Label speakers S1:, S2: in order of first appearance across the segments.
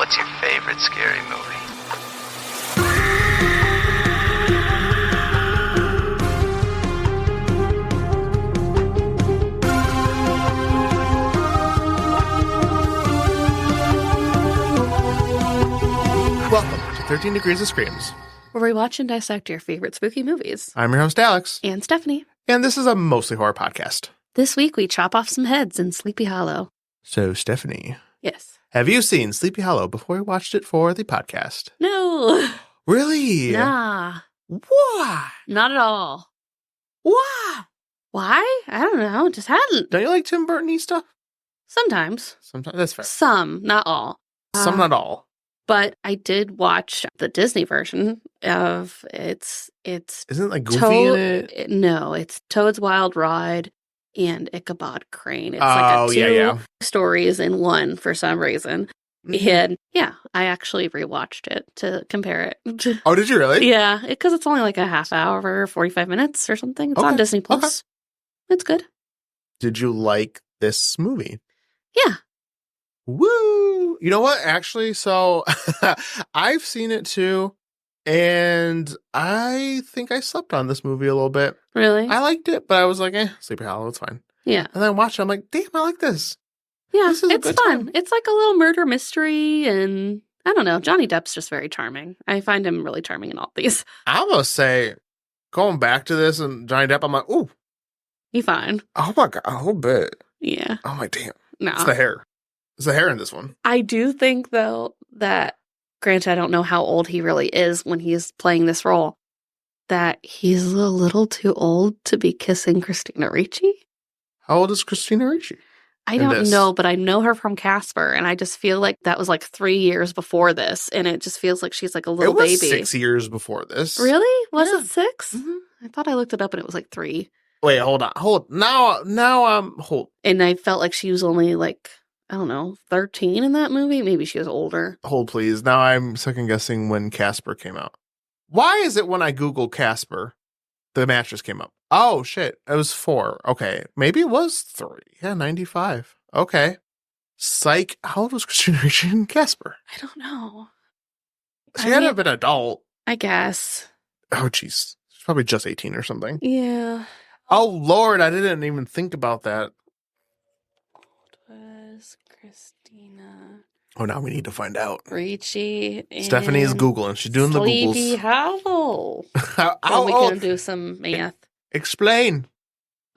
S1: What's your favorite scary movie?
S2: Welcome to 13 Degrees of Screams,
S3: where we watch and dissect your favorite spooky movies.
S2: I'm your host, Alex.
S3: And Stephanie.
S2: And this is a mostly horror podcast.
S3: This week, we chop off some heads in Sleepy Hollow.
S2: So, Stephanie.
S3: Yes.
S2: Have you seen Sleepy Hollow before we watched it for the podcast?
S3: No.
S2: Really?
S3: Nah.
S2: Why?
S3: Not at all.
S2: Why?
S3: Why? I don't know. Just hadn't.
S2: Don't you like Tim Burton-y stuff?
S3: Sometimes.
S2: Sometimes. That's fair.
S3: Some, not all.
S2: Some, not all.
S3: But I did watch the Disney version of it's
S2: Isn't it like Goofy in it?
S3: No, it's Toad's Wild Ride and Ichabod Crane. It's like two stories in one for some reason. Mm-hmm. And yeah, I actually rewatched it to compare it.
S2: Oh, did you really?
S3: Yeah, because it's only like a half hour, 45 minutes or something. It's on Disney Plus. Okay. It's good.
S2: Did you like this movie?
S3: Yeah.
S2: Woo! You know what? Actually, so I've seen it too, and I think I slept on this movie a little bit.
S3: Really?
S2: I liked it, but I was like, Sleepy Hollow, it's fine.
S3: Yeah.
S2: And then I watched it, I'm like, damn, I like this.
S3: Yeah,
S2: this is
S3: it's fun. It's like a little murder mystery, and I don't know. Johnny Depp's just very charming. I find him really charming in all these.
S2: I almost say, going back to this and Johnny Depp, I'm like, ooh.
S3: He's fine.
S2: Oh my God, a whole bit.
S3: Yeah.
S2: Oh my damn.
S3: No.
S2: It's the hair. It's the hair in this one.
S3: I do think, though, that, granted, I don't know how old he really is when he's playing this role, that he's a little too old to be kissing Christina Ricci.
S2: How old is Christina Ricci?
S3: I don't know, but I know her from Casper, and I just feel like that was like 3 years before this, and it just feels like she's like a little baby.
S2: It was 6 years before this.
S3: Really? Was it 6?
S2: Mm-hmm.
S3: I thought I looked it up, and it was like 3.
S2: Wait, hold on. Hold.
S3: And I felt like she was only like, I don't know, 13 in that movie? Maybe she was older.
S2: Hold, please. Now I'm second guessing when Casper came out. Why is it when I Google Casper, the mattress came up? Oh, shit. It was 4. Okay. Maybe it was 3. Yeah, 95. Okay. Psych. How old was Christina Ricci in Casper?
S3: I don't know.
S2: She had to have been an adult.
S3: I guess.
S2: Oh, jeez. She's probably just 18 or something.
S3: Yeah.
S2: Oh, Lord. I didn't even think about that.
S3: Was Christina.
S2: Oh, now we need to find out.
S3: Ricci.
S2: Stephanie's Googling. She's doing the Googles.
S3: Sleepy Hollow.
S2: How
S3: we can do some math.
S2: Explain.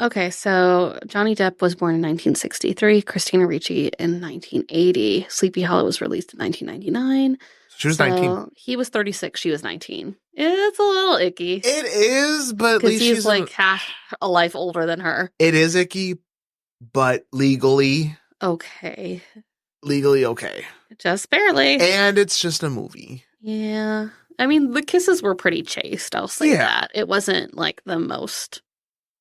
S3: Okay, so Johnny Depp was born in 1963, Christina Ricci in 1980. Sleepy Hollow was released in 1999.
S2: She was 19.
S3: He was 36, she was 19. It's a little icky.
S2: It is, but at least
S3: he's like half a life older than her.
S2: It is icky, but legally
S3: okay.
S2: Legally okay.
S3: Just barely.
S2: And it's just a movie.
S3: Yeah. I mean, the kisses were pretty chaste, I'll say that. It wasn't like the most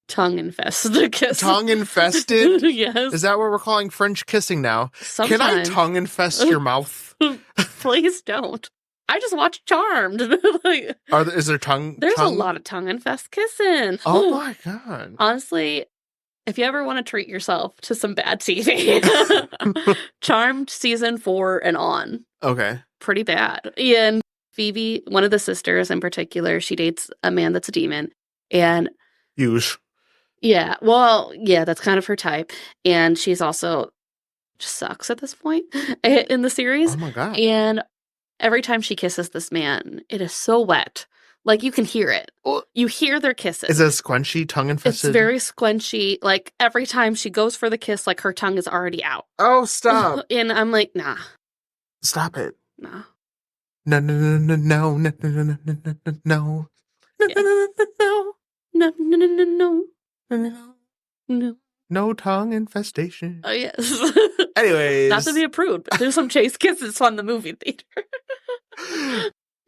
S3: tongue-infested kiss.
S2: Tongue-infested?
S3: Yes.
S2: Is that what we're calling French kissing now?
S3: Sometimes.
S2: Can I tongue-infest your mouth?
S3: Please don't. I just watched Charmed.
S2: Is there tongue?
S3: There's a lot of tongue-infest kissing.
S2: Oh my God.
S3: Honestly, if you ever want to treat yourself to some bad TV, Charmed season 4 and on.
S2: Okay.
S3: Pretty bad. And Phoebe, one of the sisters in particular, she dates a man that's a demon. And yeah, well, yeah, that's kind of her type. And she's also just sucks at this point in the series.
S2: Oh my God.
S3: And every time she kisses this man, it is so wet. Like, you can hear it. You hear their kisses.
S2: Is it squenchy, tongue-infested?
S3: It's very squenchy. Like, every time she goes for the kiss, like, her tongue is already out.
S2: Oh, stop.
S3: And I'm like, nah.
S2: Stop it.
S3: Nah.
S2: No, no, no, no, no, no, no, no, no, no, no, no.
S3: No, no, no, no, no, no, no.
S2: No tongue infestation.
S3: Oh, yes.
S2: Anyways.
S3: Not to be approved, but there's some chaste kisses on the movie theater.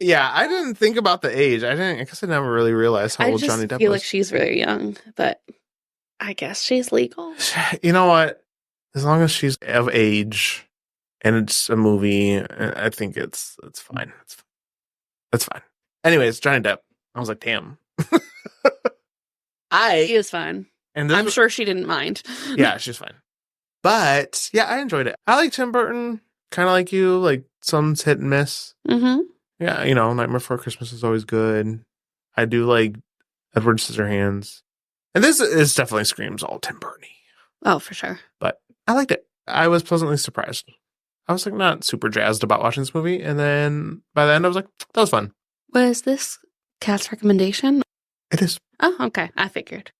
S2: Yeah, I didn't think about the age. I guess I never really realized how old Johnny Depp was.
S3: I feel like she's very young, but I guess she's legal.
S2: You know what? As long as she's of age and it's a movie, I think it's fine. It's fine. Anyways, Johnny Depp. I was like, damn.
S3: He was fine. And I'm sure she didn't mind.
S2: Yeah, she's fine. But yeah, I enjoyed it. I like Tim Burton, kind of like you, like some's hit and miss.
S3: Mm-hmm.
S2: Yeah, Nightmare Before Christmas is always good. I do like Edward Scissorhands. And this definitely screams all Tim Burton-y.
S3: Oh, for sure.
S2: But I liked it. I was pleasantly surprised. I was like not super jazzed about watching this movie. And then by the end, I was like, that was fun.
S3: Was this Kat's recommendation?
S2: It is.
S3: Oh, okay. I figured.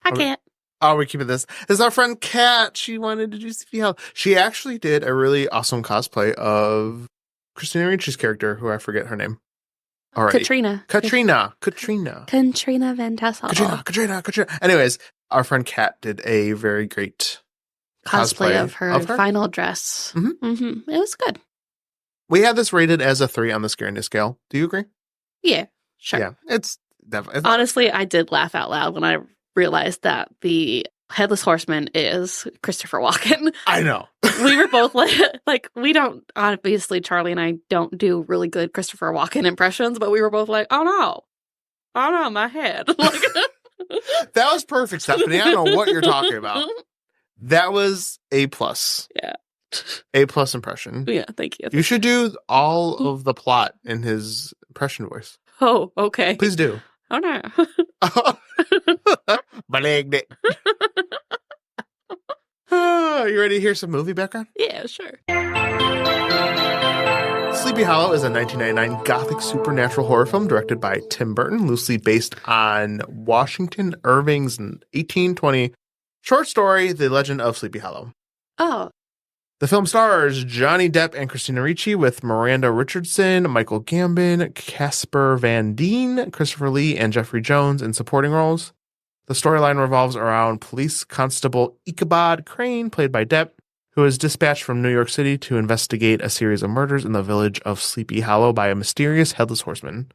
S3: Hi, Kat.
S2: Oh, we're keeping this. This is our friend Kat. She wanted to do Sleepy Hollow. She actually did a really awesome cosplay of Christina Ricci's character, who I forget her name. All right.
S3: Katrina Van Tassel.
S2: Katrina. Anyways, our friend Kat did a very great
S3: cosplay of her final dress.
S2: Mm-hmm.
S3: Mm-hmm. It was good.
S2: We had this rated as a 3 on the scariness scale. Do you agree?
S3: Yeah, sure.
S2: Yeah, it's definitely.
S3: Honestly, I did laugh out loud when I realized that the Headless Horseman is Christopher Walken.
S2: I know.
S3: We were both like, we don't, obviously, Charlie and I don't do really good Christopher Walken impressions, but we were both like, oh no, my head.
S2: That was perfect, Stephanie. I don't know what you're talking about. That was A+.
S3: Yeah.
S2: A+ impression.
S3: Yeah, thank you.
S2: You should do all of the plot in his impression voice.
S3: Oh, okay.
S2: Please do.
S3: Oh, no.
S2: Malignant. You ready to hear some movie background?
S3: Yeah, sure.
S2: Sleepy Hollow is a 1999 gothic supernatural horror film directed by Tim Burton, loosely based on Washington Irving's 1820 short story, The Legend of Sleepy Hollow.
S3: Oh.
S2: The film stars Johnny Depp and Christina Ricci with Miranda Richardson, Michael Gambon, Casper Van Dien, Christopher Lee, and Jeffrey Jones in supporting roles. The storyline revolves around police constable Ichabod Crane, played by Depp, who is dispatched from New York City to investigate a series of murders in the village of Sleepy Hollow by a mysterious Headless Horseman.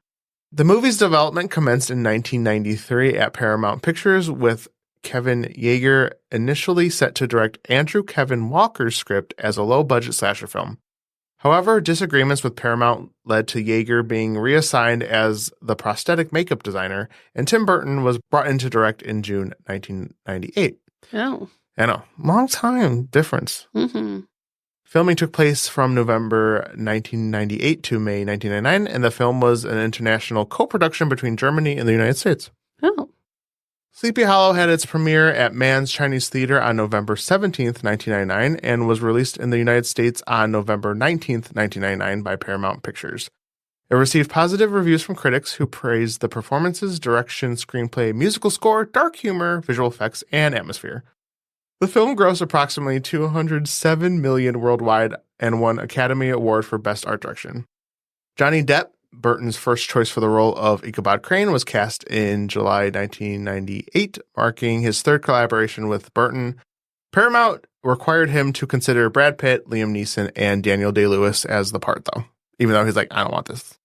S2: The movie's development commenced in 1993 at Paramount Pictures, with Kevin Yeager initially set to direct Andrew Kevin Walker's script as a low-budget slasher film. However, disagreements with Paramount led to Yeager being reassigned as the prosthetic makeup designer, and Tim Burton was brought in to direct in June 1998.
S3: Oh.
S2: I know. Long time difference.
S3: Mm-hmm.
S2: Filming took place from November 1998 to May 1999, and the film was an international co-production between Germany and the United States.
S3: Oh.
S2: Sleepy Hollow had its premiere at Mann's Chinese Theater on November 17th, 1999, and was released in the United States on November 19th, 1999 by Paramount Pictures. It received positive reviews from critics who praised the performances, direction, screenplay, musical score, dark humor, visual effects, and atmosphere. The film grossed approximately $207 million worldwide and won Academy Award for Best Art Direction. Johnny Depp, Burton's first choice for the role of Ichabod Crane, was cast in July 1998, marking his third collaboration with Burton. Paramount required him to consider Brad Pitt, Liam Neeson, and Daniel Day-Lewis as the part, though, even though he's like, I don't want this.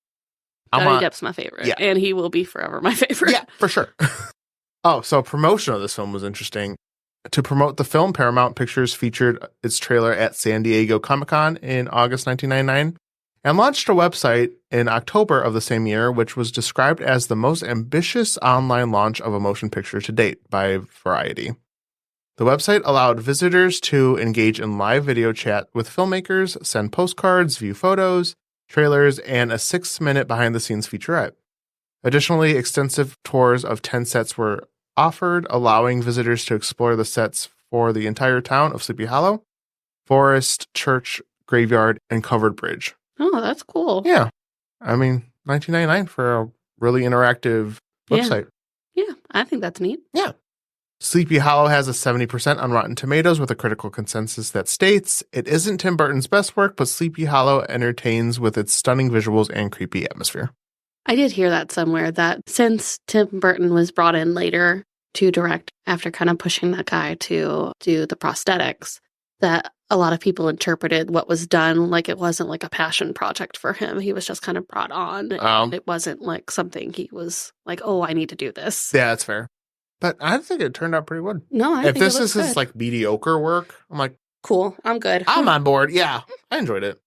S3: Johnny Depp's my favorite, yeah. And he will be forever my favorite.
S2: Yeah, for sure. Oh, so promotion of this film was interesting. To promote the film, Paramount Pictures featured its trailer at San Diego Comic-Con in August 1999 and launched a website in October of the same year, which was described as the most ambitious online launch of a motion picture to date by Variety. The website allowed visitors to engage in live video chat with filmmakers, send postcards, view photos, trailers, and a 6-minute behind-the-scenes featurette. Additionally, extensive tours of 10 sets were offered, allowing visitors to explore the sets for the entire town of Sleepy Hollow, forest, church, graveyard, and covered bridge.
S3: Oh, that's cool.
S2: Yeah. I mean, 1999 for a really interactive website.
S3: Yeah, I think that's neat.
S2: Yeah. Sleepy Hollow has a 70% on Rotten Tomatoes with a critical consensus that states, it isn't Tim Burton's best work, but Sleepy Hollow entertains with its stunning visuals and creepy atmosphere.
S3: I did hear that somewhere, that since Tim Burton was brought in later to direct after kind of pushing that guy to do the prosthetics, that a lot of people interpreted what was done like it wasn't like a passion project for him. He was just kind of brought on. It wasn't like something he was like, oh, I need to do this.
S2: Yeah, that's fair. But I think it turned out pretty good.
S3: No, I
S2: think
S3: this
S2: is his like mediocre work, I'm like,
S3: cool, I'm good.
S2: I'm on board. Yeah, I enjoyed it.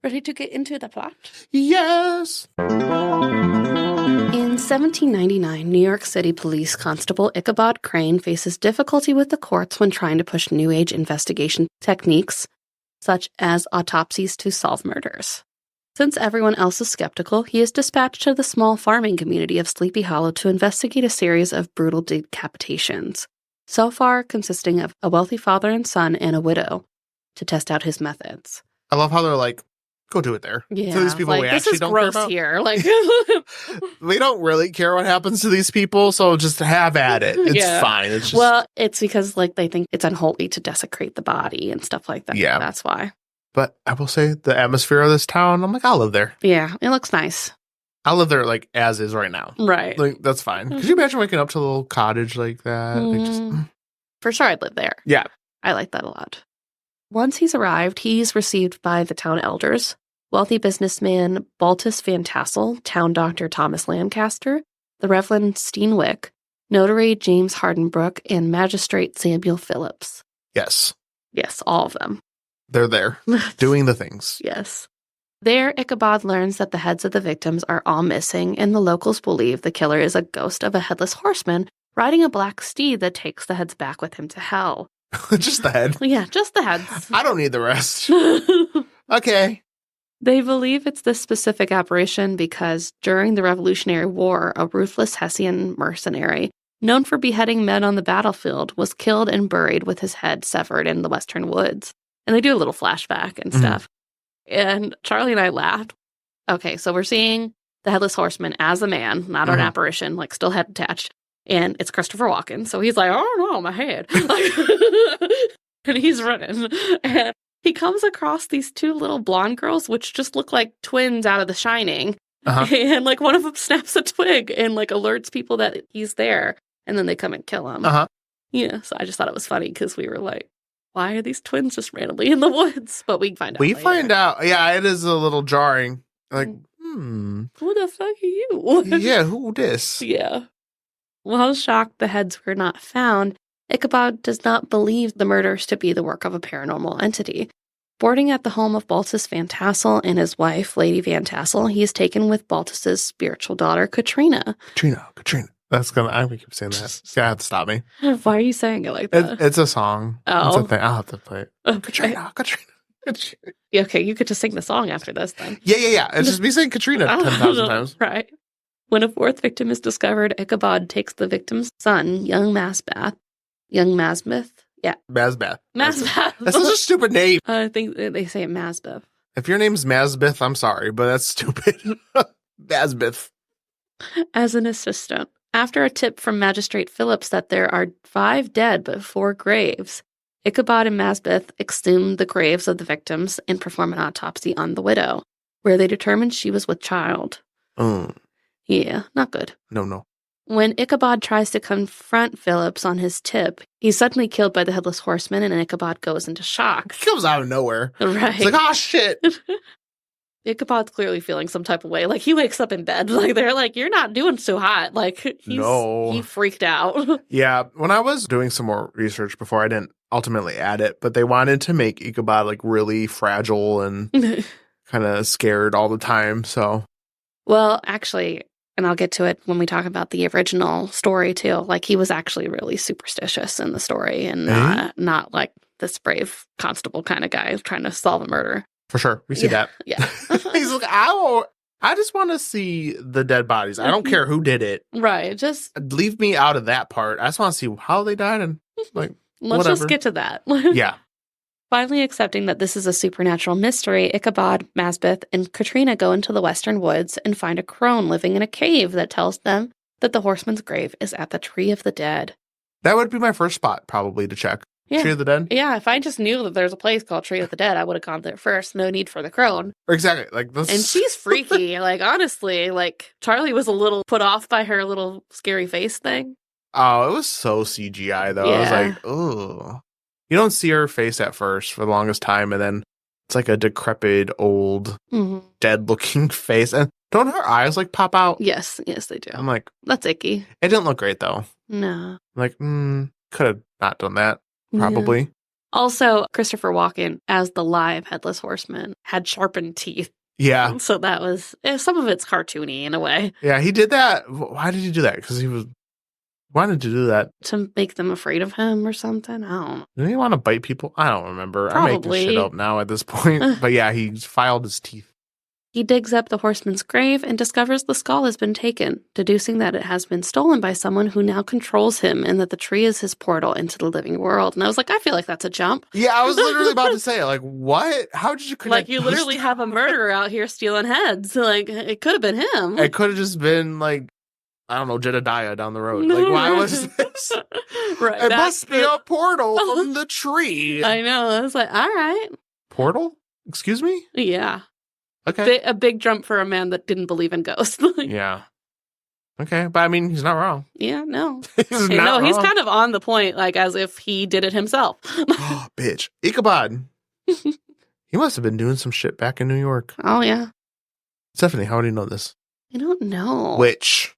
S3: Ready to get into the plot?
S2: Yes.
S3: In 1799, New York City Police Constable Ichabod Crane faces difficulty with the courts when trying to push New Age investigation techniques, such as autopsies to solve murders. Since everyone else is skeptical, he is dispatched to the small farming community of Sleepy Hollow to investigate a series of brutal decapitations, so far consisting of a wealthy father and son and a widow, to test out his methods.
S2: I love how they're like, go do it there.
S3: Yeah,
S2: so these people we actually don't care about.
S3: Here. Like,
S2: we don't really care what happens to these people, so just have at it. It's fine. It's just...
S3: Well, it's because like they think it's unholy to desecrate the body and stuff like that.
S2: Yeah.
S3: That's why.
S2: But I will say the atmosphere of this town, I'm like, I'll live there.
S3: Yeah, it looks nice.
S2: I'll live there like as is right now.
S3: Right.
S2: Like, that's fine. Could you imagine waking up to a little cottage like that? Like just...
S3: For sure I'd live there.
S2: Yeah.
S3: I like that a lot. Once he's arrived, he's received by the town elders, wealthy businessman Baltus Van Tassel, town doctor Thomas Lancaster, the Reverend Steenwick, notary James Hardenbrook, and magistrate Samuel Phillips.
S2: Yes.
S3: Yes, all of them.
S2: They're there, doing the things.
S3: Yes. There, Ichabod learns that the heads of the victims are all missing, and the locals believe the killer is a ghost of a headless horseman riding a black steed that takes the heads back with him to hell.
S2: Just the head?
S3: Yeah, just the heads.
S2: I don't need the rest. Okay.
S3: They believe it's this specific apparition because during the Revolutionary War, a ruthless Hessian mercenary, known for beheading men on the battlefield, was killed and buried with his head severed in the western woods. And they do a little flashback and stuff. And Charlie and I laughed. Okay, so we're seeing the Headless Horseman as a man, not an apparition, like still head attached. And it's Christopher Walken. So he's like, oh no, my head. And he's running. And he comes across these two little blonde girls, which just look like twins out of The Shining. And like one of them snaps a twig and like alerts people that he's there. And then they come and kill him. Yeah, so I just thought it was funny because we were like, why are these twins just randomly in the woods? But we find out later.
S2: Find out. Yeah, it is a little jarring. Like,
S3: who the fuck are you?
S2: Yeah, who this?
S3: Yeah. While shocked the heads were not found, Ichabod does not believe the murders to be the work of a paranormal entity. Boarding at the home of Baltus Van Tassel and his wife, Lady Van Tassel, he is taken with Baltus's spiritual daughter, Katrina.
S2: Katrina. I'm going to keep saying that. You have to stop me.
S3: Why are you saying it like that?
S2: It's a song.
S3: Oh.
S2: It's a thing. I'll have to play it.
S3: Okay.
S2: Katrina.
S3: Okay, you get to sing the song after this then.
S2: Yeah. It's just me saying Katrina 10,000 times.
S3: Right. When a fourth victim is discovered, Ichabod takes the victim's son, young Masbeth. Yeah.
S2: Masbeth.
S3: That's
S2: such a stupid name.
S3: I think they say it Masbeth.
S2: If your name's Masbeth, I'm sorry, but that's stupid. Masbeth.
S3: As an assistant. After a tip from Magistrate Phillips that there are 5 dead but 4 graves, Ichabod and Masbeth exhume the graves of the victims and perform an autopsy on the widow, where they determine she was with child. Yeah, not good.
S2: No.
S3: When Ichabod tries to confront Phillips on his tip, he's suddenly killed by the Headless Horseman, and Ichabod goes into shock.
S2: He comes out of nowhere.
S3: Right.
S2: It's like, oh, shit.
S3: Ichabod's clearly feeling some type of way. Like, he wakes up in bed. Like, they're like, you're not doing so hot. Like, he freaked out.
S2: Yeah. When I was doing some more research before, I didn't ultimately add it, but they wanted to make Ichabod, like, really fragile and kind of scared all the time, so.
S3: Well, actually, and I'll get to it when we talk about the original story, too. Like, he was actually really superstitious in the story and not like this brave constable kind of guy trying to solve a murder.
S2: For sure. We see that.
S3: Yeah.
S2: He's like, I just want to see the dead bodies. I don't care who did it.
S3: Right. Just
S2: leave me out of that part. I just want to see how they died and like
S3: let's just get to that.
S2: Yeah.
S3: Finally accepting that this is a supernatural mystery, Ichabod, Masbeth, and Katrina go into the western woods and find a crone living in a cave that tells them that the horseman's grave is at the Tree of the Dead.
S2: That would be my first spot probably to check.
S3: Yeah.
S2: Tree of the Dead?
S3: Yeah, if I just knew that there's a place called Tree of the Dead, I would have gone there first. No need for the crone.
S2: Exactly. Like this.
S3: And she's freaky. Like, honestly, like, Charlie was a little put off by her little scary face thing.
S2: Oh, it was so CGI, though.
S3: Yeah.
S2: I was like, oh. You don't see her face at first for the longest time, and then it's like a decrepit, old, dead-looking face. And don't her eyes, like, pop out?
S3: Yes, they do.
S2: I'm like...
S3: That's icky.
S2: It didn't look great, though.
S3: No.
S2: I'm like, could have not done that. Probably.
S3: Yeah. Also, Christopher Walken, as the live Headless Horseman, had sharpened teeth.
S2: Yeah.
S3: So that was... some of it's cartoony in a way.
S2: Yeah, he did that. Why did he do that? Because he was Wanted to do that
S3: to make them afraid of him or something. I don't know.
S2: Didn't he want to bite people? I don't remember.
S3: Probably.
S2: I'm making shit up now at this point. But yeah, he filed his teeth.
S3: He digs up the horseman's grave and discovers the skull has been taken, deducing that it has been stolen by someone who now controls him and that the tree is his portal into the living world. And I was like, I feel like that's a jump.
S2: Yeah, I was literally about to say, like, what? How did you connect?
S3: Like, you literally have a murderer out here stealing heads. Like, it could have been him.
S2: It could have just been, like, I don't know, Jedediah down the road. Like, why was this?
S3: Right.
S2: It must be a portal from the tree.
S3: I know. I was like, all right.
S2: Portal? Excuse me?
S3: Yeah.
S2: Okay.
S3: A big jump for a man that didn't believe in ghosts.
S2: Yeah. Okay. But I mean, he's not wrong.
S3: Yeah, no.
S2: He's not wrong.
S3: He's kind of on the point, like as if he did it himself.
S2: Oh, bitch. Ichabod. He must have been doing some shit back in New York.
S3: Oh, yeah.
S2: Stephanie, how do you know this?
S3: I don't know.
S2: Which?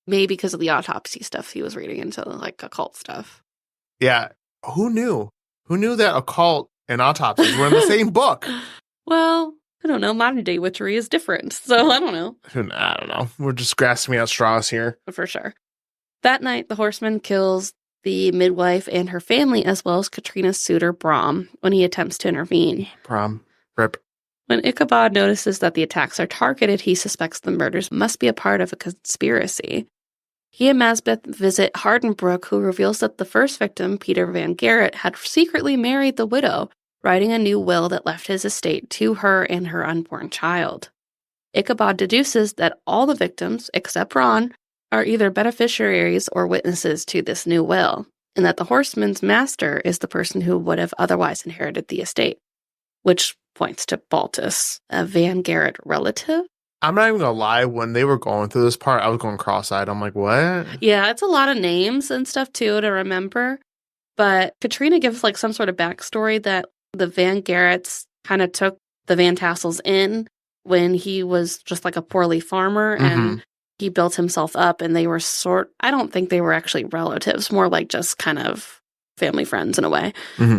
S3: Maybe because of the autopsy stuff he was reading into, like, occult stuff.
S2: Yeah. Who knew? Who knew that occult and autopsies were in the same book?
S3: Well, I don't know. Modern day witchery is different, so I don't know.
S2: I don't know. We're just grasping at straws here.
S3: For sure. That night, the horseman kills the midwife and her family, as well as Katrina's suitor, Brom, when he attempts to intervene.
S2: Brom. Rip.
S3: When Ichabod notices that the attacks are targeted, he suspects the murders must be a part of a conspiracy. He and Masbeth visit Hardenbrook, who reveals that the first victim, Peter Van Garrett, had secretly married the widow, writing a new will that left his estate to her and her unborn child. Ichabod deduces that all the victims, except Ron, are either beneficiaries or witnesses to this new will, and that the horseman's master is the person who would have otherwise inherited the estate, which points to Baltus, a Van Garrett relative.
S2: I'm not even gonna lie, when they were going through this part, I was going cross-eyed. I'm like, what?
S3: Yeah, it's a lot of names and stuff, too, to remember. But Katrina gives, like, some sort of backstory that the Van Garretts kind of took the Van Tassels in when he was just, like, a poorly farmer, and he built himself up, and they were I don't think they were actually relatives, more like just kind of family friends in a way.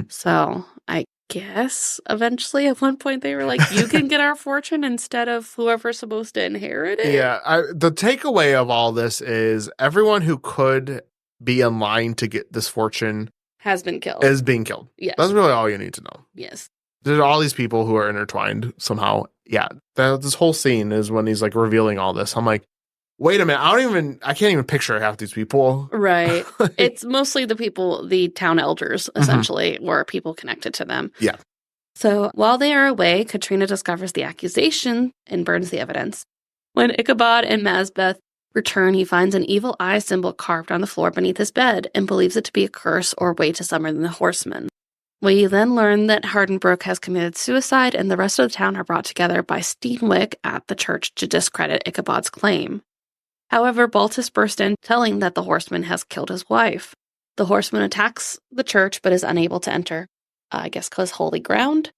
S3: So I guess eventually at one point they were like, you can get our fortune instead of whoever's supposed to inherit it.
S2: Yeah, the takeaway of all this is everyone who could be in line to get this fortune
S3: has been killed.
S2: Is being killed.
S3: Yes.
S2: That's really all you need to know.
S3: Yes.
S2: There's all these people who are intertwined somehow. Yeah, this whole scene is when he's like revealing all this. I'm like, wait a minute, I can't even picture half these people.
S3: Right. It's mostly the people, the town elders, essentially, or people connected to them.
S2: Yeah.
S3: So while they are away, Katrina discovers the accusation and burns the evidence. When Ichabod and Masbeth return, he finds an evil eye symbol carved on the floor beneath his bed and believes it to be a curse or way to summon the horseman. We then learn that Hardenbrook has committed suicide, and the rest of the town are brought together by Steenwick at the church to discredit Ichabod's claim. However, Baltus bursts in, telling that the horseman has killed his wife. The horseman attacks the church, but is unable to enter, I guess because holy ground.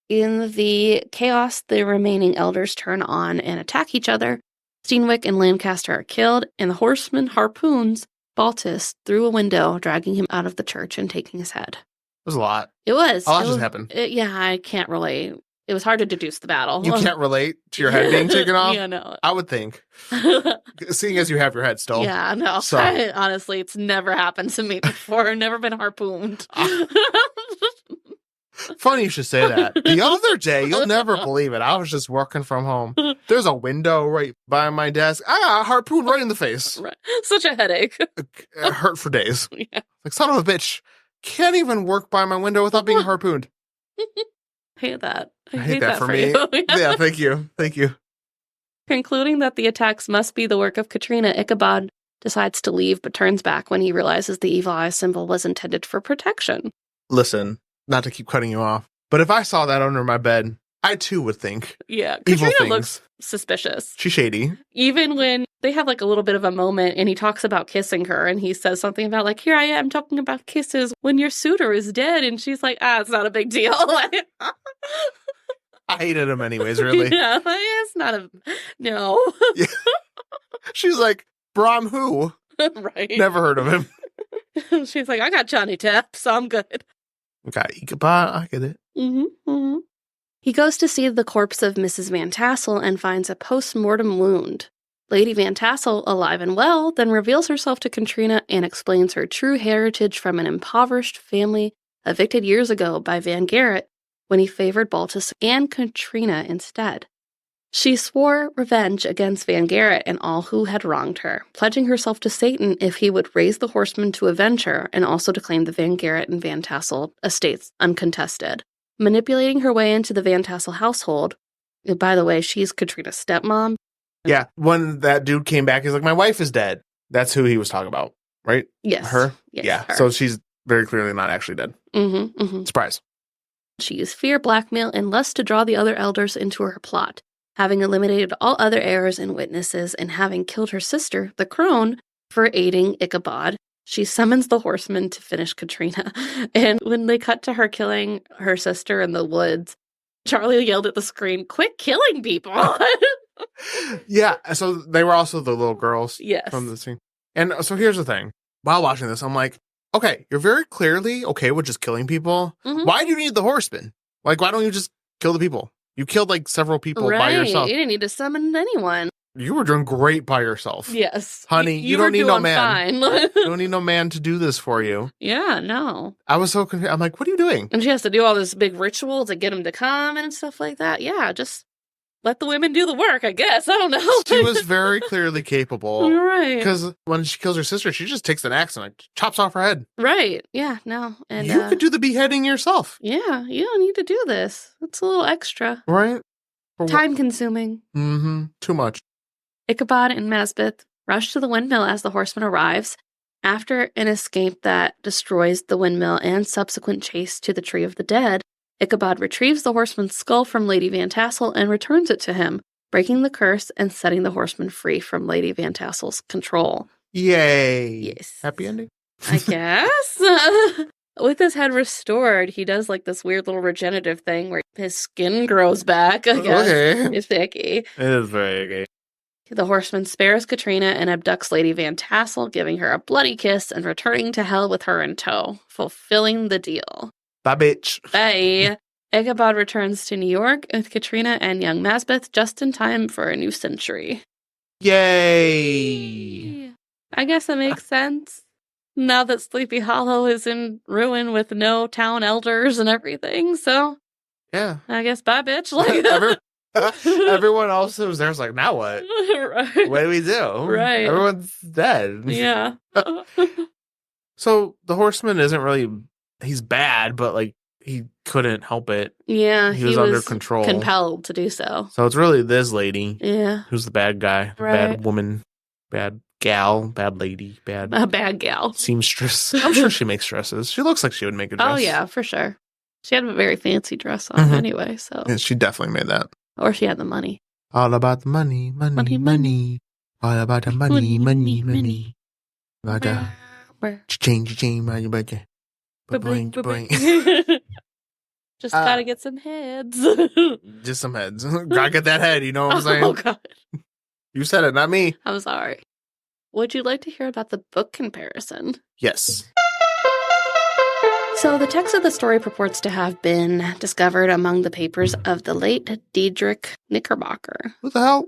S3: In the chaos, the remaining elders turn on and attack each other. Steenwick and Lancaster are killed, and the horseman harpoons Baltus through a window, dragging him out of the church and taking his head.
S2: It was a lot.
S3: It was.
S2: A lot just happened.
S3: Yeah, I can't relate. It was hard to deduce the battle.
S2: You can't relate to your head being taken off?
S3: Yeah, no.
S2: I would think. Seeing as you have your head still.
S3: Yeah, no.
S2: So.
S3: Honestly, it's never happened to me before. I've never been harpooned.
S2: Funny you should say that. The other day, you'll never believe it, I was just working from home. There's a window right by my desk. I got a harpoon right in the face.
S3: Right. Such a headache.
S2: It hurt for days.
S3: Yeah.
S2: Like, son of a bitch. Can't even work by my window without being harpooned.
S3: Hate that.
S2: I hate that for me.
S3: You.
S2: Yeah, thank you. Thank you.
S3: Concluding that the attacks must be the work of Katrina, Ichabod decides to leave but turns back when he realizes the evil eye symbol was intended for protection.
S2: Listen, not to keep cutting you off, but if I saw that under my bed, I too would think.
S3: Yeah,
S2: evil
S3: Katrina
S2: things.
S3: looks suspicious.
S2: She's shady.
S3: Even when they have like a little bit of a moment and he talks about kissing her and he says something about like, here I am talking about kisses when your suitor is dead. And she's like, it's not a big deal.
S2: I hated him anyways, really.
S3: Yeah, it's not no.
S2: Yeah. She's like, Brom who?
S3: Right.
S2: Never heard of him.
S3: She's like, I got Johnny Depp, so I'm good.
S2: Okay, Ichabod, I get it.
S3: Mm-hmm. He goes to see the corpse of Mrs. Van Tassel and finds a post-mortem wound. Lady Van Tassel, alive and well, then reveals herself to Katrina and explains her true heritage from an impoverished family evicted years ago by Van Garrett when he favored Baltus and Katrina instead. She swore revenge against Van Garrett and all who had wronged her, pledging herself to Satan if he would raise the horsemen to avenge her and also to claim the Van Garrett and Van Tassel estates uncontested. Manipulating her way into the Van Tassel household, by the way, she's Katrina's stepmom.
S2: Yeah, when that dude came back, he's like, my wife is dead. That's who he was talking about, right?
S3: Yes.
S2: Her?
S3: Yes,
S2: yeah,
S3: her.
S2: So she's very clearly not actually dead. Surprise.
S3: She used fear, blackmail, and lust to draw the other elders into her plot. Having eliminated all other heirs and witnesses and having killed her sister, the crone, for aiding Ichabod, she summons the horsemen to finish Katrina. And when they cut to her killing her sister in the woods, Charlie yelled at the screen, "Quit killing people!"
S2: Yeah, so they were also the little girls from the scene. And so here's the thing. While watching this, I'm like, okay, you're very clearly okay with just killing people. Why do you need the horsemen? Like, why don't you just kill the people? You killed like several people by yourself.
S3: You didn't need to summon anyone.
S2: You were doing great by yourself.
S3: Yes.
S2: Honey, you don't need no man.
S3: Fine.
S2: You don't need no man to do this for you.
S3: Yeah, no.
S2: I was so confused. I'm like, what are you doing?
S3: And she has to do all this big ritual to get him to come and stuff like that. Yeah, just let the women do the work, I guess. I don't know.
S2: She was very clearly capable.
S3: Right.
S2: Because when she kills her sister, she just takes an axe and like chops off her head.
S3: Right. Yeah, no. And
S2: you could do the beheading yourself.
S3: Yeah, you don't need to do this. It's a little extra.
S2: Right?
S3: Time consuming.
S2: Too much.
S3: Ichabod and Masbeth rush to the windmill as the horseman arrives. After an escape that destroys the windmill and subsequent chase to the Tree of the Dead, Ichabod retrieves the horseman's skull from Lady Van Tassel and returns it to him, breaking the curse and setting the horseman free from Lady Van Tassel's control.
S2: Yay.
S3: Yes.
S2: Happy ending?
S3: I guess. With his head restored, he does like this weird little regenerative thing where his skin grows back. I guess.
S2: Okay.
S3: It's icky.
S2: It is very icky.
S3: The horseman spares Katrina and abducts Lady Van Tassel, giving her a bloody kiss and returning to hell with her in tow, fulfilling the deal.
S2: Bye, bitch.
S3: Bye. Ichabod returns to New York with Katrina and young Masbeth just in time for a new century.
S2: Yay!
S3: I guess it makes sense. Now that Sleepy Hollow is in ruin with no town elders and everything, so...
S2: Yeah.
S3: I guess bye, bitch. Like...
S2: Everyone else who was there was like, now what?
S3: Right.
S2: What do we do?
S3: Right.
S2: Everyone's dead.
S3: Yeah.
S2: So the horseman isn't really, he's bad, but like he couldn't help it.
S3: Yeah.
S2: He was under control.
S3: Compelled to do so.
S2: So it's really this lady.
S3: Yeah.
S2: Who's the bad guy, bad woman, bad gal, bad lady,
S3: a bad gal.
S2: Seamstress. I'm sure she makes dresses. She looks like she would make a dress.
S3: Oh, yeah, for sure. She had a very fancy dress on anyway, so.
S2: Yeah, she definitely made that.
S3: Or she had the money.
S2: All about the money, money, money. All about the money, money, money. About the cha-ching, money, budget. Boing, boing.
S3: Just gotta get some heads.
S2: Just some heads. Gotta get that head, you know what I'm saying?
S3: Oh, God.
S2: You said it, not me.
S3: I'm sorry. Would you like to hear about the book comparison?
S2: Yes.
S3: So the text of the story purports to have been discovered among the papers of the late Diedrich Knickerbocker.
S2: What the hell?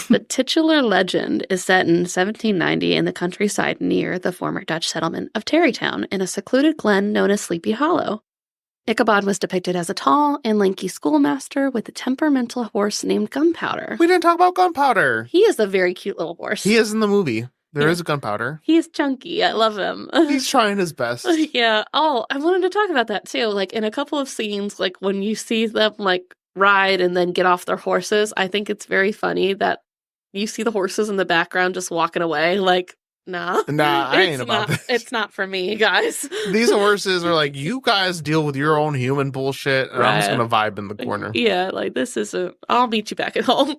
S3: The titular legend is set in 1790 in the countryside near the former Dutch settlement of Tarrytown in a secluded glen known as Sleepy Hollow. Ichabod was depicted as a tall and lanky schoolmaster with a temperamental horse named Gunpowder.
S2: We didn't talk about Gunpowder.
S3: He is a very cute little horse.
S2: He is in the movie. There is a Gunpowder.
S3: He's chunky. I love him.
S2: He's trying his best.
S3: Yeah. Oh, I wanted to talk about that too. Like in a couple of scenes, like when you see them like ride and then get off their horses, I think it's very funny that you see the horses in the background just walking away. Like, nah.
S2: I ain't about this.
S3: It's not for me, guys.
S2: These horses are like, you guys deal with your own human bullshit, and I'm just going to vibe in the corner.
S3: Yeah, like this I'll meet you back at home.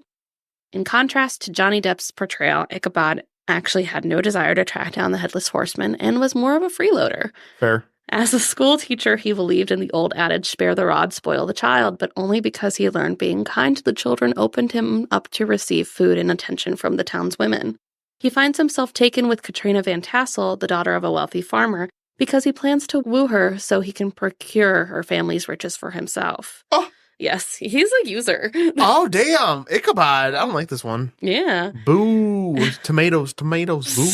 S3: In contrast to Johnny Depp's portrayal, Ichabod actually had no desire to track down the Headless Horseman and was more of a freeloader.
S2: Fair.
S3: As a school teacher, he believed in the old adage, spare the rod, spoil the child, but only because he learned being kind to the children opened him up to receive food and attention from the town's women. He finds himself taken with Katrina Van Tassel, the daughter of a wealthy farmer, because he plans to woo her so he can procure her family's riches for himself.
S2: Oh.
S3: Yes, he's a user.
S2: Oh, damn. Ichabod. I don't like this one.
S3: Yeah.
S2: Boo. tomatoes, boo.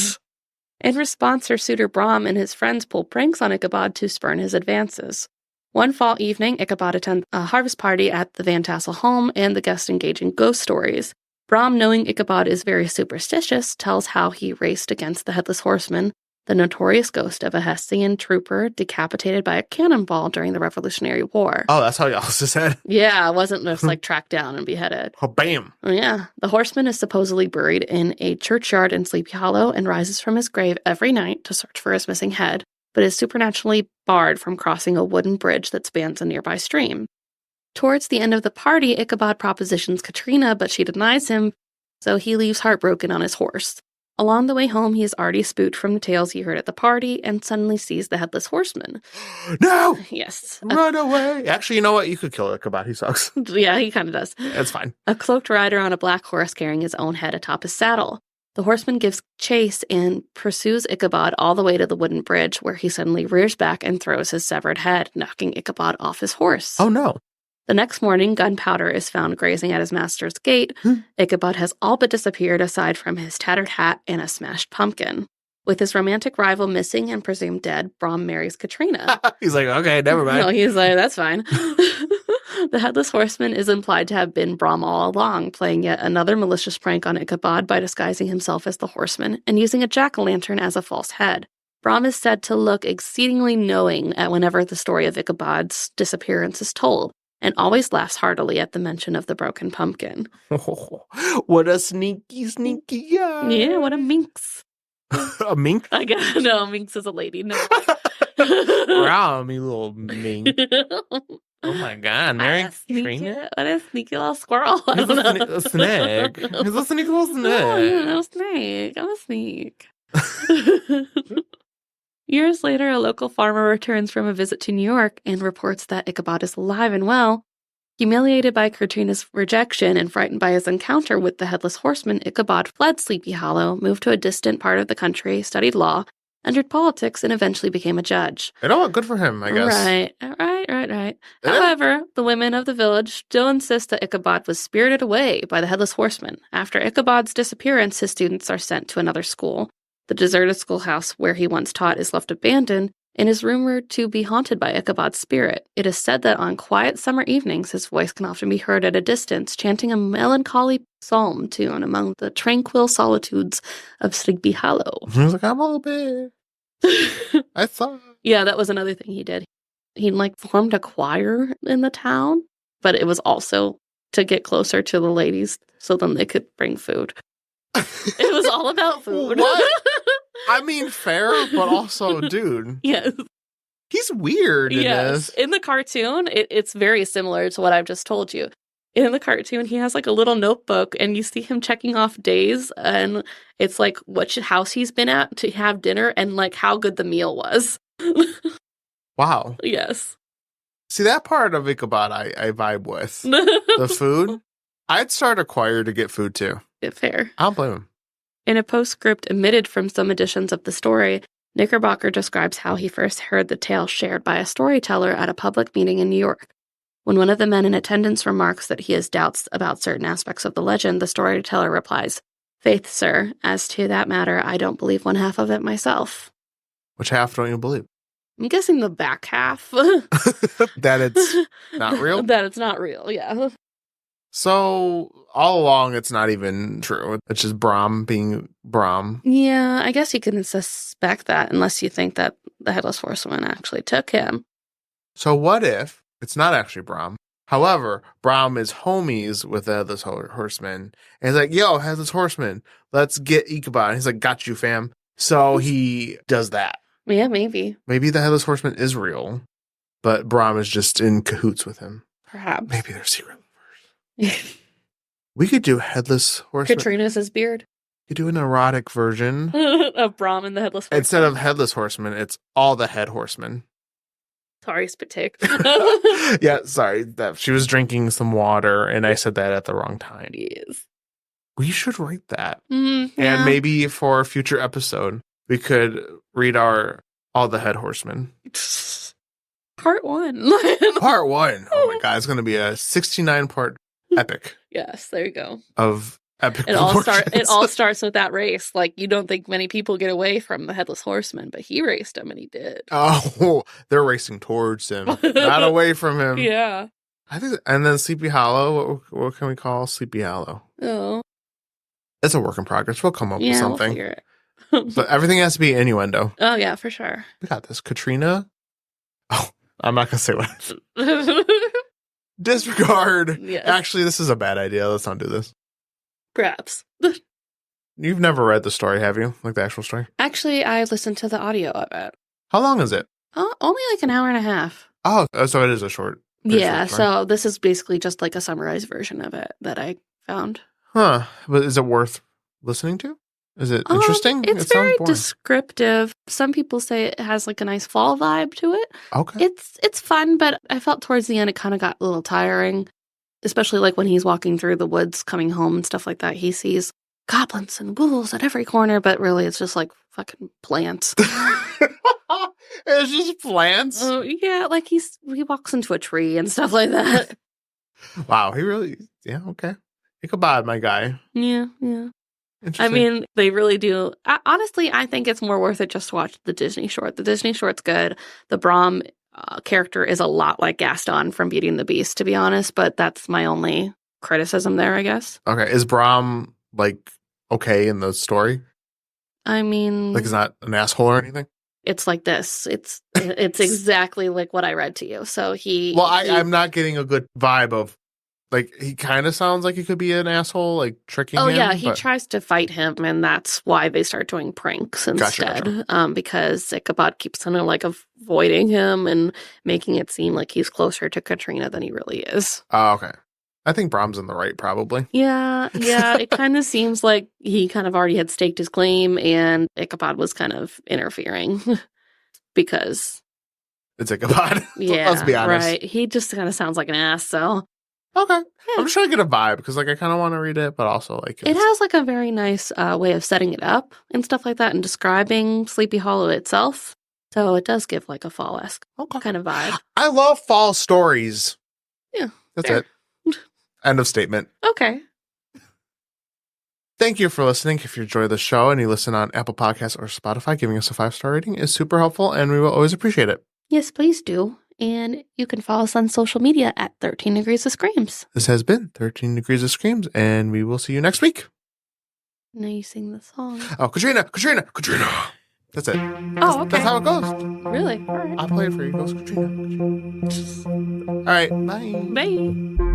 S3: In response, her suitor Brom and his friends pull pranks on Ichabod to spurn his advances. One fall evening, Ichabod attends a harvest party at the Van Tassel home, and the guests engage in ghost stories. Brom, knowing Ichabod is very superstitious, tells how he raced against the Headless Horseman, the notorious ghost of a Hessian trooper decapitated by a cannonball during the Revolutionary War.
S2: Oh, that's how y'all said?
S3: Yeah, it wasn't just like tracked down and beheaded.
S2: Oh, bam.
S3: Yeah. The horseman is supposedly buried in a churchyard in Sleepy Hollow and rises from his grave every night to search for his missing head, but is supernaturally barred from crossing a wooden bridge that spans a nearby stream. Towards the end of the party, Ichabod propositions Katrina, but she denies him, so he leaves heartbroken on his horse. Along the way home, he is already spooked from the tales he heard at the party and suddenly sees the Headless Horseman.
S2: No!
S3: Yes.
S2: Run away! Actually, you know what? You could kill Ichabod. He sucks.
S3: Yeah, he kind of does.
S2: It's fine.
S3: A cloaked rider on a black horse carrying his own head atop his saddle. The horseman gives chase and pursues Ichabod all the way to the wooden bridge, where he suddenly rears back and throws his severed head, knocking Ichabod off his horse.
S2: Oh, no.
S3: The next morning, gunpowder is found grazing at his master's gate. Ichabod has all but disappeared aside from his tattered hat and a smashed pumpkin. With his romantic rival missing and presumed dead, Brom marries Katrina.
S2: He's like, okay, never mind.
S3: No, he's like, that's fine. The Headless Horseman is implied to have been Brom all along, playing yet another malicious prank on Ichabod by disguising himself as the horseman and using a jack-o'-lantern as a false head. Brom is said to look exceedingly knowing at whenever the story of Ichabod's disappearance is told, and always laughs heartily at the mention of the broken pumpkin.
S2: Oh, what a sneaky guy.
S3: Yeah, what a minx.
S2: A mink?
S3: I guess, no, minx is a lady. No.
S2: Wow, you little mink. Oh my God, Mary Katrina?
S3: What a sneaky little squirrel. I
S2: He's
S3: don't know.
S2: a snake. He's a sneaky little snake.
S3: Oh, yeah, I'm a snake. Years later, a local farmer returns from a visit to New York and reports that Ichabod is alive and well. Humiliated by Katrina's rejection and frightened by his encounter with the Headless Horseman, Ichabod fled Sleepy Hollow, moved to a distant part of the country, studied law, entered politics, and eventually became a judge.
S2: You know what? Good for him, I guess.
S3: Right. However, the women of the village still insist that Ichabod was spirited away by the Headless Horseman. After Ichabod's disappearance, his students are sent to another school. The deserted schoolhouse where he once taught is left abandoned and is rumored to be haunted by Ichabod's spirit. It is said that on quiet summer evenings, his voice can often be heard at a distance, chanting a melancholy psalm tune among the tranquil solitudes of Sleepy Hollow.
S2: He was like, I'm a little bit. I thought.
S3: Yeah, that was another thing he did. He formed a choir in the town, but it was also to get closer to the ladies so then they could bring food. It was all about food.
S2: What? I mean, fair, but also, dude.
S3: Yes.
S2: He's weird in this.
S3: In the cartoon, it's very similar to what I've just told you. In the cartoon, he has a little notebook and you see him checking off days and it's what house he's been at to have dinner and how good the meal was.
S2: Wow.
S3: Yes.
S2: See, that part of Ichabod I vibe with. The food. I'd start a choir to get food too.
S3: Fair.
S2: I don't blame him.
S3: In a postscript omitted from some editions of the story, Knickerbocker describes how he first heard the tale shared by a storyteller at a public meeting in New York. When one of the men in attendance remarks that he has doubts about certain aspects of the legend, the storyteller replies, "Faith, sir, as to that matter, I don't believe one half of it myself."
S2: Which half don't you believe?
S3: I'm guessing the back half.
S2: That it's not real?
S3: That it's not real, yeah.
S2: So, all along, it's not even true. It's just Brom being Brom.
S3: Yeah, I guess you can suspect that unless you think that the Headless Horseman actually took him.
S2: So what if it's not actually Brom? However, Brom is homies with the Headless Horseman. And he's like, yo, Headless Horseman, let's get Ichabod. And he's like, got you, fam. So he does that.
S3: Yeah, maybe.
S2: Maybe the Headless Horseman is real, but Brom is just in cahoots with him.
S3: Perhaps.
S2: Maybe they're secret lovers. We could do Headless Horseman.
S3: Katrina's his beard.
S2: You could do an erotic version.
S3: Of Brom and the Headless Horseman.
S2: Instead of Headless Horseman, it's all the head horsemen.
S3: Sorry, spit take.
S2: Yeah, sorry. That she was drinking some water, and I said that at the wrong time.
S3: Yes.
S2: We should write that.
S3: Yeah.
S2: And maybe for a future episode, we could read all the head horsemen.
S3: Part 1.
S2: Part 1. Oh my God, it's going to be a 69-part epic.
S3: Yes, there you go.
S2: Of epic
S3: It
S2: proportions.
S3: all starts with that race. Like, you don't think many people get away from the Headless Horseman, but he raced him and he did.
S2: Oh, they're racing towards him, not away from him.
S3: Yeah.
S2: I think, and then Sleepy Hollow. What can we call Sleepy Hollow?
S3: Oh,
S2: It's a work in progress. We'll come up with something.
S3: We'll figure it.
S2: But everything has to be innuendo.
S3: Oh yeah, for sure.
S2: We got this. Katrina. Oh, I'm not gonna say what. Disregard.
S3: Yes.
S2: Actually, this is a bad idea. Let's not do this.
S3: Perhaps.
S2: You've never read the story, have you? Like the actual story?
S3: Actually, I listened to the audio of it.
S2: How long is it?
S3: Only like an hour and a half.
S2: Oh, so it is a short.
S3: Yeah,
S2: short story.
S3: so this is basically just like a summarized version of it that I found.
S2: Huh. But is it worth listening to? Is it interesting?
S3: It's
S2: it
S3: very
S2: sounds boring.
S3: descriptive. Some people say it has like a nice fall vibe to it.
S2: Okay.
S3: It's fun, but I felt towards the end it kind of got a little tiring, especially like when he's walking through the woods coming home and stuff like that. He sees goblins and ghouls at every corner, but really it's just like fucking plants.
S2: It's just plants?
S3: Oh, yeah, like he walks into a tree and stuff like that.
S2: Wow, he really, yeah, okay. Ichabod, my guy.
S3: Yeah. I mean, they really do. Honestly, I think it's more worth it just to watch the Disney short. The Disney short's good. The Brom character is a lot like Gaston from Beauty and the Beast, to be honest, but that's my only criticism there, I guess.
S2: Okay, is Brom, like, okay in the story?
S3: I mean...
S2: Like, he's not an asshole or anything?
S3: It's like this. It's exactly like what I read to you. So
S2: I'm not getting a good vibe of, like, he kind of sounds like he could be an asshole, like, tricking him.
S3: Oh, yeah, he tries to fight him, and that's why they start doing pranks instead. Gotcha. Because Ichabod keeps kind of, like, avoiding him and making it seem like he's closer to Katrina than he really is.
S2: Oh, okay. I think Brom's in the right, probably.
S3: Yeah, it kind of seems like he kind of already had staked his claim, and Ichabod was kind of interfering because...
S2: It's Ichabod.
S3: Yeah,
S2: let's be honest.
S3: Right. He just kind of sounds like an ass, so...
S2: Okay.
S3: Yeah.
S2: I'm just trying to get a vibe because, like, I kind of want to read it, but also, like...
S3: It has, like, a very nice way of setting it up and stuff like that and describing Sleepy Hollow itself. So it does give, like, a fall-esque kind of vibe.
S2: I love fall stories.
S3: Yeah.
S2: That's it. End of statement.
S3: Okay.
S2: Thank you for listening. If you enjoy the show and you listen on Apple Podcasts or Spotify, giving us a 5-star rating is super helpful, and we will always appreciate it.
S3: Yes, please do. And you can follow us on social media at 13 Degrees of Screams.
S2: This has been 13 Degrees of Screams, and we will see you next week.
S3: Now you sing the song.
S2: Oh, Katrina! That's it.
S3: Oh, okay.
S2: That's how it goes.
S3: Really? All right.
S2: I'll play it for you. It goes Katrina. All right. Bye.
S3: Bye.